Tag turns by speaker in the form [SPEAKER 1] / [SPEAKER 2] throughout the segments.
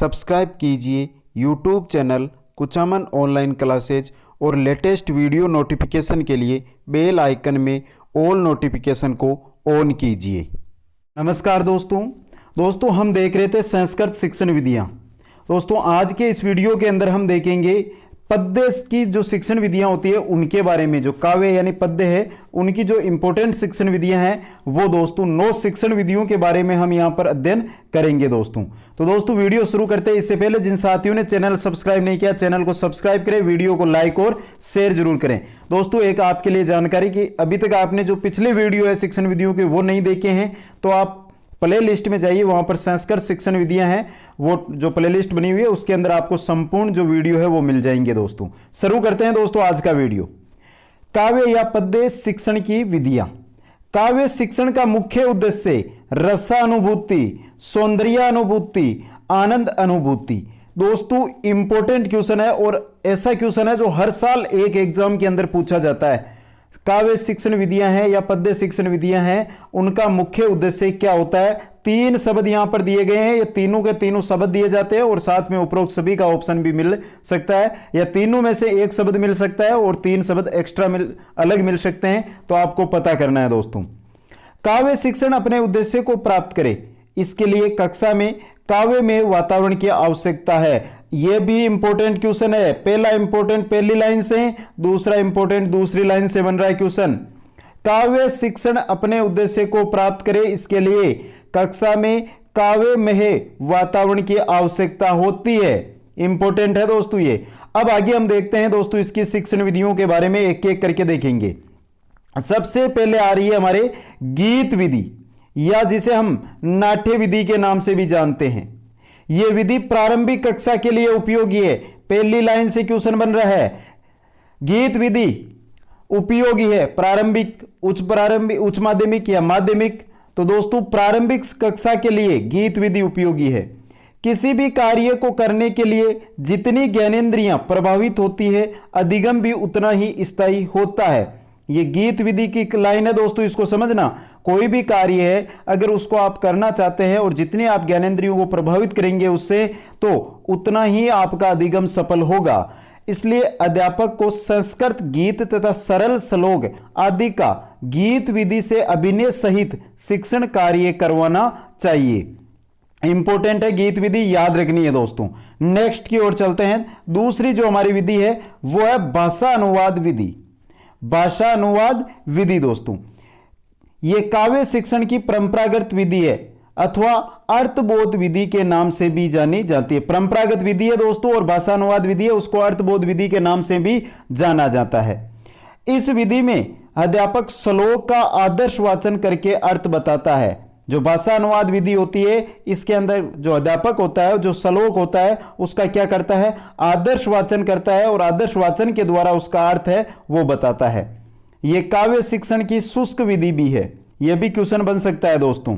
[SPEAKER 1] Subscribe कीजिए YouTube channel Kuchaman online classes और latest video notification के लिए बेल आइकन में ऑल नोटिफिकेशन को ऑन कीजिए। नमस्कार दोस्तों हम देख रहे थे संस्कृत शिक्षण विधियां। दोस्तों आज के इस वीडियो के अंदर हम देखेंगे पद्य की जो शिक्षण विधियां होती है उनके बारे में। जो काव्य यानी पद्य है उनकी जो इंपॉर्टेंट शिक्षण विधियां हैं वो दोस्तों 9 शिक्षण विधियों के बारे में हम यहां पर अध्ययन करेंगे दोस्तों। तो दोस्तों वीडियो शुरू करते हैं इससे पहले जिन साथियों ने चैनल सब्सक्राइब नहीं किया चैनल को सब्सक्राइब करें, वीडियो को लाइक और शेयर जरूर करें। दोस्तों एक आपके लिए जानकारी कि अभी तक आपने जो पिछले वीडियो है शिक्षण विधियों के वो नहीं देखे हैं तो आप प्ले लिस्ट में जाइए, वहां पर संस्कृत शिक्षण विधियां हैं, वो जो प्ले लिस्ट बनी हुई है उसके अंदर आपको संपूर्ण जो वीडियो है वो मिल जाएंगे। दोस्तों शुरू करते हैं दोस्तों आज का वीडियो। काव्य या पद्य शिक्षण की विधियां। काव्य शिक्षण का मुख्य उद्देश्य रसानुभूति, सौंदर्यानुभूति, आनंद अनुभूति। दोस्तों इंपॉर्टेंट क्वेश्चन है और ऐसा क्वेश्चन है जो हर साल एक एग्जाम के अंदर पूछा जाता है। काव्य शिक्षण विधियां हैं या पद्य शिक्षण विधियां हैं, उनका मुख्य उद्देश्य क्या होता है? 3 शब्द यहां पर दिए गए हैं, ये तीनों के तीनों शब्द दिए जाते हैं और साथ में उपरोक्त सभी का ऑप्शन भी मिल सकता है, या तीनों में से एक शब्द मिल सकता है और 3 शब्द एक्स्ट्रा अलग मिल सकते हैं, तो आपको पता करना है दोस्तों। काव्य शिक्षण अपने उद्देश्य को प्राप्त करे इसके लिए कक्षा में काव्य में वातावरण की आवश्यकता है। यह भी इंपॉर्टेंट क्वेश्चन है। पहला इंपॉर्टेंट पहली लाइन से, दूसरा इंपॉर्टेंट दूसरी लाइन से बन रहा है क्वेश्चन। काव्य शिक्षण अपने उद्देश्य को प्राप्त करे इसके लिए कक्षा में काव्य में वातावरण की आवश्यकता होती है। इंपॉर्टेंट है दोस्तों ये। अब आगे हम देखते हैं दोस्तों इसकी शिक्षण विधियों के बारे में एक एक करके देखेंगे। सबसे पहले आ रही है हमारे गीत विधि या जिसे हम नाट्य विधि के नाम से भी जानते हैं। यह विधि प्रारंभिक कक्षा के लिए उपयोगी है। पहली लाइन से क्वेश्चन बन रहा है, गीत विधि उपयोगी है प्रारंभिक, उच्च माध्यमिक या माध्यमिक। तो दोस्तों प्रारंभिक कक्षा के लिए गीत विधि उपयोगी है। किसी भी कार्य को करने के लिए जितनी ज्ञानेंद्रियां प्रभावित होती है अधिगम भी उतना ही स्थायी होता है। ये गीत विधि की लाइन है दोस्तों, इसको समझना। कोई भी कार्य है अगर उसको आप करना चाहते हैं और जितने आप ज्ञानेंद्रियों को प्रभावित करेंगे उससे तो उतना ही आपका अधिगम सफल होगा। इसलिए अध्यापक को संस्कृत गीत तथा सरल श्लोक आदि का गीत विधि से अभिनय सहित शिक्षण कार्य करवाना चाहिए। इंपॉर्टेंट है गीत विधि, याद रखनी है दोस्तों। नेक्स्ट की ओर चलते हैं। दूसरी जो हमारी विधि है वो है भाषा अनुवाद विधि। भाषा अनुवाद विधि दोस्तों यह काव्य शिक्षण की परंपरागत विधि है अथवा अर्थबोध विधि के नाम से भी जानी जाती है। परंपरागत विधि है दोस्तों और भाषा अनुवाद विधि है, उसको अर्थबोध विधि के नाम से भी जाना जाता है। इस विधि में अध्यापक श्लोक का आदर्श वाचन करके अर्थ बताता है। जो भाषा अनुवाद विधि होती है इसके अंदर जो अध्यापक होता है, जो श्लोक होता है उसका क्या करता है? आदर्श वाचन करता है और आदर्श वाचन के द्वारा उसका अर्थ है वो बताता है। यह काव्य शिक्षण की शुष्क विधि भी है। यह भी क्वेश्चन बन सकता है दोस्तों।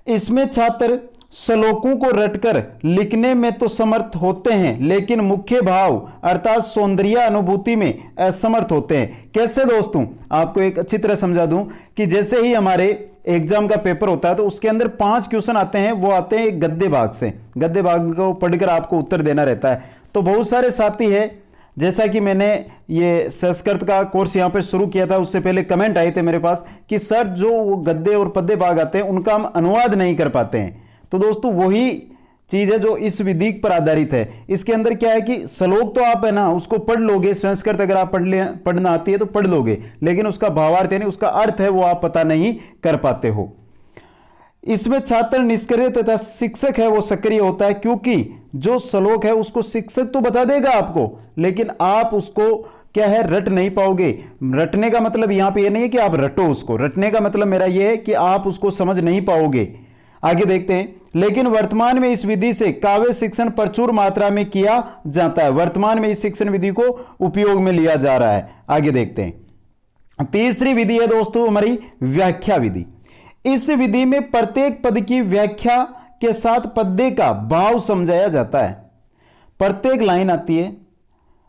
[SPEAKER 1] इसमें छात्र श्लोकों को रटकर लिखने में तो समर्थ होते हैं लेकिन मुख्य भाव अर्थात सौंदर्य अनुभूति में असमर्थ होते हैं। कैसे दोस्तों? आपको एक अच्छी तरह समझा दूं कि जैसे ही हमारे एग्जाम का पेपर होता है तो उसके अंदर 5 क्वेश्चन आते हैं, वो आते हैं एक गद्य भाग से। गद्य भाग को पढ़कर आपको उत्तर देना रहता है। तो बहुत सारे साथी है, जैसा कि मैंने ये संस्कृत का कोर्स यहाँ पे शुरू किया था उससे पहले कमेंट आए थे मेरे पास कि सर जो वो गद्य और पद्य भाग आते हैं उनका हम अनुवाद नहीं कर पाते हैं। तो दोस्तों वही चीज है जो इस विधि पर आधारित है। इसके अंदर क्या है कि श्लोक तो आप है ना उसको पढ़ लोगे, संस्कृत अगर आप पढ़ना आती है तो पढ़ लोगे, लेकिन उसका भावार्थ यानी उसका अर्थ है वो आप पता नहीं कर पाते हो। इसमें छात्र निष्क्रिय तथा शिक्षक है वो सक्रिय होता है, क्योंकि जो श्लोक है उसको शिक्षक तो बता देगा आपको लेकिन आप उसको क्या है रट नहीं पाओगे। रटने का मतलब यहां पे ये नहीं है कि आप रटो उसको, रटने का मतलब मेरा ये है कि आप उसको समझ नहीं पाओगे। आगे देखते हैं। लेकिन वर्तमान में इस विधि से काव्य शिक्षण प्रचुर मात्रा में किया जाता है। वर्तमान में इस शिक्षण विधि को उपयोग में लिया जा रहा है। आगे देखते हैं। तीसरी विधि है दोस्तों हमारी व्याख्या विधि। इस विधि में प्रत्येक पद की व्याख्या के साथ पद्य का भाव समझाया जाता है। प्रत्येक लाइन आती है,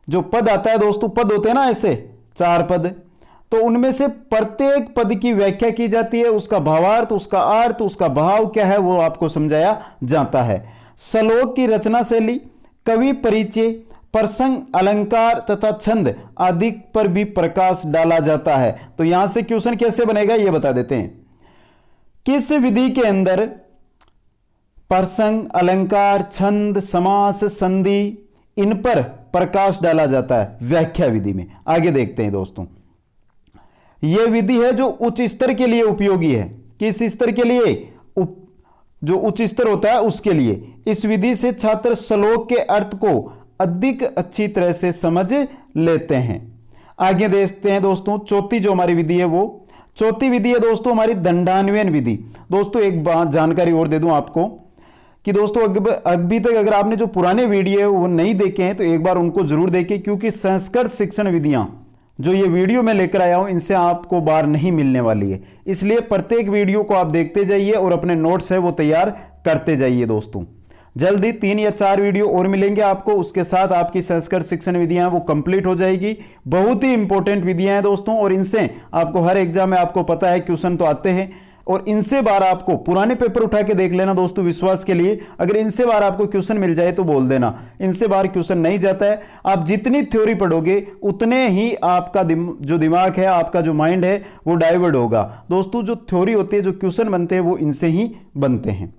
[SPEAKER 1] जो पद आता है दोस्तों, पद होते हैं ना ऐसे 4 पद, तो उनमें से प्रत्येक पद की व्याख्या की जाती है, उसका भावार्थ, उसका अर्थ, उसका भाव क्या है वो आपको समझाया जाता है। श्लोक की रचना शैली, कवि परिचय, प्रसंग, अलंकार तथा छंद आदि पर भी प्रकाश डाला जाता है। तो यहां से क्वेश्चन कैसे बनेगा ये बता देते हैं। किस विधि के अंदर प्रसंग, अलंकार, छंद, समास, संधि इन पर प्रकाश डाला जाता है? व्याख्या विधि में। आगे देखते हैं दोस्तों, यह विधि है जो उच्च स्तर के लिए उपयोगी है। किस स्तर के लिए? जो उच्च स्तर होता है उसके लिए। इस विधि से छात्र श्लोक के अर्थ को अधिक अच्छी तरह से समझ लेते हैं। आगे देखते हैं दोस्तों, चौथी जो हमारी विधि है वो चौथी विधि है दोस्तों हमारी दंडान्वयन विधि। दोस्तों एक बात जानकारी और दे दूं आपको कि दोस्तों अभी तक अगर आपने जो पुराने वीडियो है वो नहीं देखे हैं तो एक बार उनको जरूर देखें, क्योंकि संस्कृत शिक्षण विधियां जो ये वीडियो मैं लेकर आया हूं इनसे आपको बार नहीं मिलने वाली है। इसलिए प्रत्येक वीडियो को आप देखते जाइए और अपने नोट्स है वो तैयार करते जाइए दोस्तों। जल्दी 3 या 4 वीडियो और मिलेंगे आपको, उसके साथ आपकी संस्कृत शिक्षण विधियां वो कंप्लीट हो जाएगी। बहुत ही इंपॉर्टेंट विधियां हैं दोस्तों, और इनसे आपको हर एग्जाम में आपको पता है क्वेश्चन तो आते हैं, और इनसे बार आपको पुराने पेपर उठा के देख लेना दोस्तों विश्वास के लिए। अगर इनसे बार आपको क्वेश्चन मिल जाए तो बोल देना, इनसे बार क्वेश्चन नहीं जाता है। आप जितनी थ्योरी पढ़ोगे उतने ही आपका जो दिमाग है, आपका जो माइंड है वो डाइवर्ट होगा दोस्तों। जो थ्योरी होती है, जो क्वेश्चन बनते हैं वो इनसे ही बनते हैं।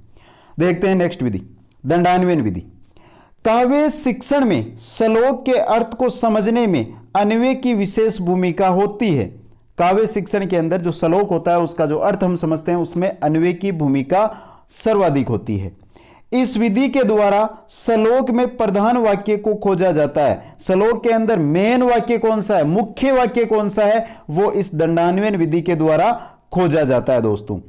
[SPEAKER 1] देखते हैं नेक्स्ट विधि, दंडान्वयन विधि। काव्य शिक्षण में श्लोक के अर्थ को समझने में अन्वय की विशेष भूमिका होती है। काव्य शिक्षण के अंदर जो श्लोक होता है उसका जो अर्थ हम समझते हैं उसमें अन्वय की भूमिका सर्वाधिक होती है। इस विधि के द्वारा श्लोक में प्रधान वाक्य को खोजा जाता है। श्लोक के अंदर मेन वाक्य कौन सा है, मुख्य वाक्य कौन सा है, वो इस दंडान्वयन विधि के द्वारा खोजा जाता है दोस्तों।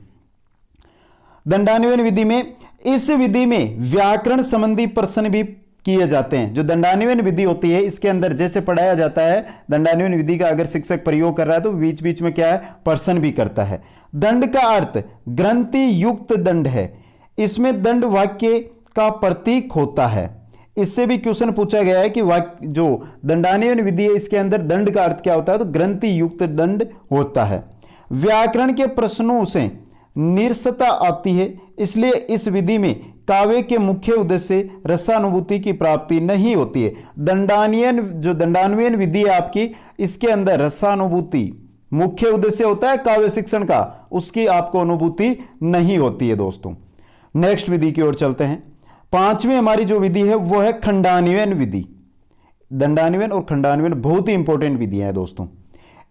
[SPEAKER 1] दंडान्वयन विधि में, इस विधि में व्याकरण संबंधी प्रश्न भी किए जाते हैं। जो दंडान्वयन विधि होती है इसके अंदर जैसे पढ़ाया जाता है, दंडान्वयन विधि का अगर शिक्षक प्रयोग कर रहा है तो बीच बीच में क्या है, प्रश्न भी करता है। दंड का अर्थ ग्रंथि युक्त दंड है। इसमें दंड वाक्य का प्रतीक होता है। इससे भी क्वेश्चन पूछा गया है कि जो दंडान्वयन विधि है इसके अंदर दंड का अर्थ क्या होता है, तो ग्रंथि युक्त दंड होता है। व्याकरण के प्रश्नों से निरसता आती है, इसलिए इस विधि में काव्य के मुख्य उद्देश्य रसानुभूति की प्राप्ति नहीं होती है। दंडान्वयन विधि है आपकी, इसके अंदर रसानुभूति मुख्य उद्देश्य होता है काव्य शिक्षण का, उसकी आपको अनुभूति नहीं होती है दोस्तों। नेक्स्ट विधि की ओर चलते हैं। 5वीं हमारी जो विधि है वो है खंडान्वयन विधि। दंडान्वयन और खंडान्वयन बहुत ही इंपॉर्टेंट विधियां हैं दोस्तों।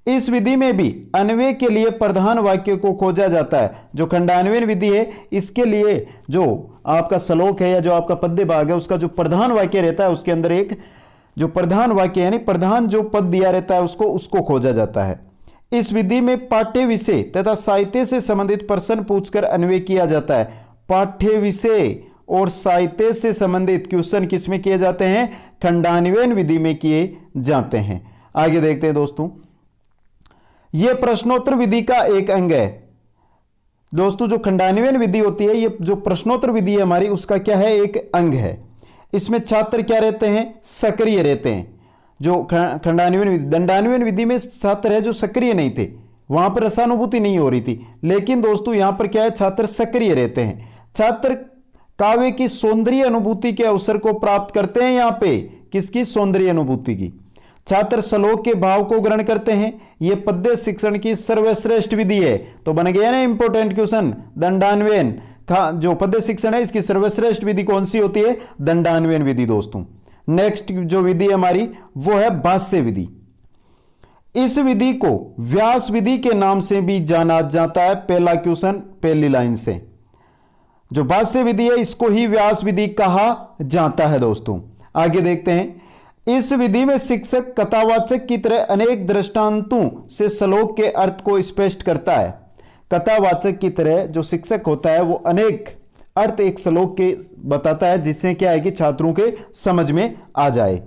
[SPEAKER 1] इस विधि में भी अन्वय के लिए प्रधान वाक्य को खोजा जाता है। जो खंडान्वयन विधि है इसके लिए जो आपका श्लोक है या जो आपका पद्य भाग है उसका जो प्रधान वाक्य रहता है उसके अंदर एक जो प्रधान वाक्य यानी प्रधान जो पद दिया रहता है उसको खोजा जाता है। इस विधि में पाठ्य विषय तथा साहित्य से संबंधित प्रश्न पूछकर अन्वय किया जाता है। पाठ्य विषय और साहित्य से संबंधित क्वेश्चन किसमें किए जाते हैं, खंडान्वयन विधि में किए जाते हैं। आगे देखते हैं दोस्तों, यह प्रश्नोत्तर विधि का एक अंग है। दोस्तों जो खंडान्वयन विधि होती है, ये जो प्रश्नोत्तर विधि है हमारी, उसका क्या है, एक अंग है। इसमें छात्र क्या रहते हैं, सक्रिय रहते हैं। जो खंडान्वयन विधि, दंडान्वयन विधि में छात्र है जो सक्रिय नहीं थे, वहां पर रसानुभूति नहीं हो रही थी। लेकिन दोस्तों यहां पर क्या है, छात्र सक्रिय रहते हैं। छात्र काव्य की सौंदर्य अनुभूति के अवसर को प्राप्त करते हैं। यहां पे किसकी, सौंदर्य अनुभूति की। छात्र श्लोक के भाव को ग्रहण करते हैं। यह पद्य शिक्षण की सर्वश्रेष्ठ विधि है। तो बन गया ना इंपॉर्टेंट क्वेश्चन, दंडान्वयन का जो पद्य शिक्षण है इसकी सर्वश्रेष्ठ विधि कौन सी होती है, दंडान्वयन विधि दोस्तों। नेक्स्ट जो विधि हमारी वो है भाष्य विधि। इस विधि को व्यास विधि के नाम से भी जाना जाता है। पहला क्वेश्चन पहली लाइन से, जो भाष्य विधि है इसको ही व्यास विधि कहा जाता है दोस्तों। आगे देखते हैं, इस विधि में शिक्षक कथावाचक की तरह अनेक दृष्टांतों से श्लोक के अर्थ को स्पष्ट करता है। कथावाचक की तरह जो शिक्षक होता है वो अनेक अर्थ एक श्लोक के बताता है, जिससे क्या है कि छात्रों के समझ में आ जाए।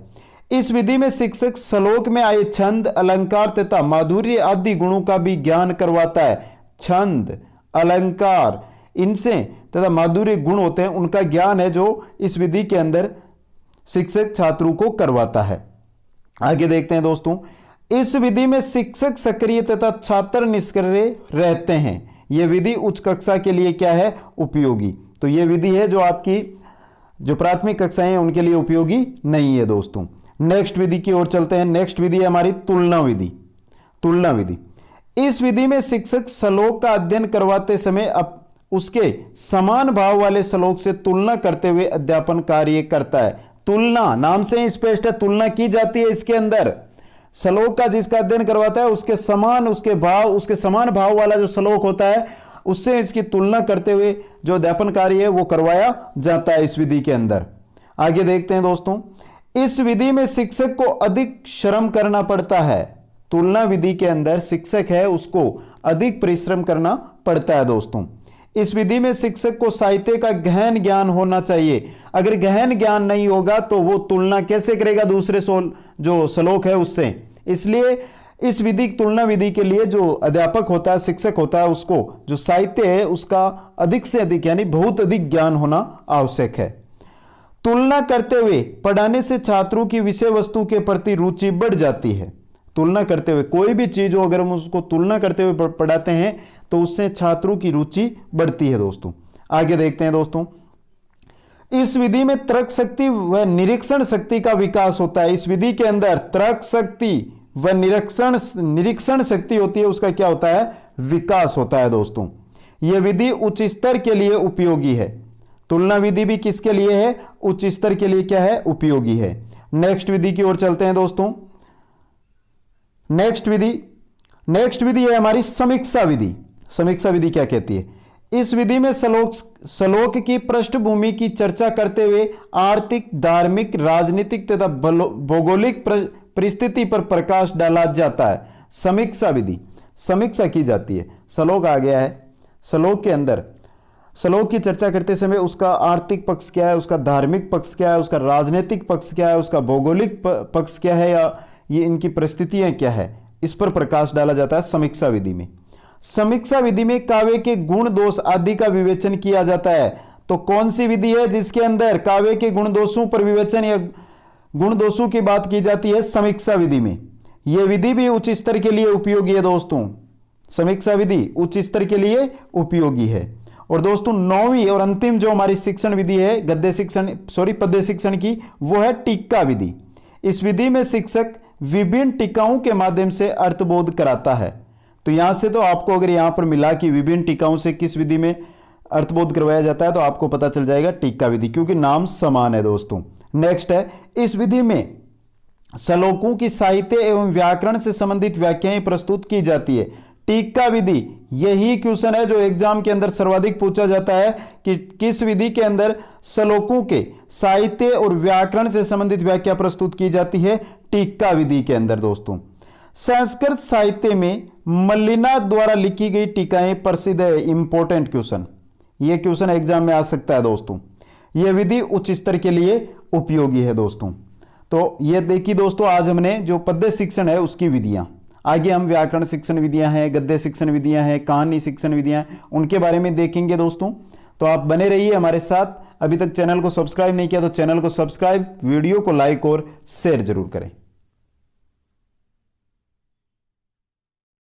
[SPEAKER 1] इस विधि में शिक्षक श्लोक में आए छंद, अलंकार तथा माधुर्य आदि गुणों का भी ज्ञान करवाता है। छंद, अलंकार इनसे तथा माधुर्य गुण होते हैं, उनका ज्ञान है जो इस विधि के अंदर शिक्षक छात्रों को करवाता है। आगे देखते हैं दोस्तों, इस विधि में शिक्षक सक्रिय तथा छात्र निष्क्रिय रहते हैं। यह विधि उच्च कक्षा के लिए क्या है, उपयोगी। तो यह विधि है जो आपकी जो प्राथमिक कक्षाएं हैं उनके लिए उपयोगी नहीं है दोस्तों। नेक्स्ट विधि की ओर चलते हैं। नेक्स्ट विधि है हमारी तुलना विधि। तुलना विधि, इस विधि में शिक्षक श्लोक का अध्ययन करवाते समय उसके समान भाव वाले श्लोक से तुलना करते हुए अध्यापन कार्य करता है। तुलना नाम से ही स्पष्ट है, तुलना की जाती है इसके अंदर। श्लोक का जिसका अध्ययन करवाता है उसके समान भाव वाला जो श्लोक होता है उससे इसकी तुलना करते हुए जो अध्यापन कार्य है वो करवाया जाता है इस विधि के अंदर। आगे देखते हैं दोस्तों, इस विधि में शिक्षक को अधिक श्रम करना पड़ता है। तुलना विधि के अंदर शिक्षक है उसको अधिक परिश्रम करना पड़ता है दोस्तों। इस विधि में शिक्षक को साहित्य का गहन ज्ञान होना चाहिए। अगर गहन ज्ञान नहीं होगा तो वो तुलना कैसे करेगा दूसरे जो श्लोक है उससे। इसलिए इस विधि, तुलना विधि के लिए जो अध्यापक होता है, शिक्षक होता है, उसको जो साहित्य है उसका अधिक से अधिक यानी बहुत अधिक ज्ञान होना आवश्यक है। तुलना करते हुए पढ़ाने से छात्रों की विषय वस्तु के प्रति रुचि बढ़ जाती है। तुलना करते हुए कोई भी चीज हो अगर हम उसको तुलना करते हुए पढ़ाते हैं तो उससे छात्रों की रुचि बढ़ती है दोस्तों। आगे देखते हैं दोस्तों, इस विधि में तर्क शक्ति व निरीक्षण शक्ति का विकास होता है। इस विधि के अंदर तर्क शक्ति व निरीक्षण शक्ति होती है, उसका क्या होता है, विकास होता है दोस्तों। यह विधि उच्च स्तर के लिए उपयोगी है। तुलना विधि भी किसके लिए है, उच्च स्तर के लिए क्या है, उपयोगी है। नेक्स्ट विधि की ओर चलते हैं दोस्तों। नेक्स्ट विधि है हमारी समीक्षा विधि। समीक्षा विधि क्या कहती है, इस विधि में श्लोक की पृष्ठभूमि की चर्चा करते हुए आर्थिक, धार्मिक, राजनीतिक तथा भौगोलिक परिस्थिति पर प्रकाश डाला जाता है। समीक्षा विधि, समीक्षा की जाती है। श्लोक आ गया है, श्लोक के अंदर श्लोक की चर्चा करते समय उसका आर्थिक पक्ष क्या है, उसका धार्मिक पक्ष क्या है, उसका राजनीतिक पक्ष क्या है, उसका भौगोलिक पक्ष क्या है, या ये इनकी परिस्थितियां क्या है, इस पर प्रकाश डाला जाता है समीक्षा विधि में। समीक्षा विधि में काव्य के गुण दोष आदि का विवेचन किया जाता है। तो कौन सी विधि है जिसके अंदर काव्य के गुण दोषों पर विवेचन या गुण दोषों की बात की जाती है, समीक्षा विधि में। यह विधि भी उच्च स्तर के लिए उपयोगी है दोस्तों। समीक्षा विधि उच्च स्तर के लिए उपयोगी है। और दोस्तों 9वीं और अंतिम जो हमारी शिक्षण विधि है पद्य शिक्षण की, वो है टीका विधि। इस विधि में शिक्षक विभिन्न टीकाओं के माध्यम से अर्थबोध कराता है। तो यहां से तो आपको अगर यहां पर मिला कि विभिन्न टीकाओं से किस विधि में अर्थबोध करवाया जाता है तो आपको पता चल जाएगा टीका विधि, क्योंकि नाम समान है दोस्तों। नेक्स्ट है, इस विधि में श्लोकों की साहित्य एवं व्याकरण से संबंधित व्याख्याएं प्रस्तुत की जाती है। टीका विधि, यही क्वेश्चन है जो एग्जाम के अंदर सर्वाधिक पूछा जाता है कि किस विधि के अंदर श्लोकों के साहित्य और व्याकरण से संबंधित व्याख्या प्रस्तुत की जाती है, टीका विधि के अंदर दोस्तों। संस्कृत साहित्य में मल्लिनाथ द्वारा लिखी गई टीकाएं प्रसिद्ध है। इंपॉर्टेंट क्वेश्चन, यह क्वेश्चन एग्जाम में आ सकता है दोस्तों। यह विधि उच्च स्तर के लिए उपयोगी है दोस्तों। तो यह देखिए दोस्तों, आज हमने जो पद्य शिक्षण है उसकी विधियां, आगे हम व्याकरण शिक्षण विधियां हैं, गद्य शिक्षण विधियां हैं, कहानी शिक्षण विधियां, उनके बारे में देखेंगे दोस्तों। तो आप बने रहिए हमारे साथ। अभी तक चैनल को सब्सक्राइब नहीं किया तो चैनल को सब्सक्राइब, वीडियो को लाइक और शेयर जरूर करें।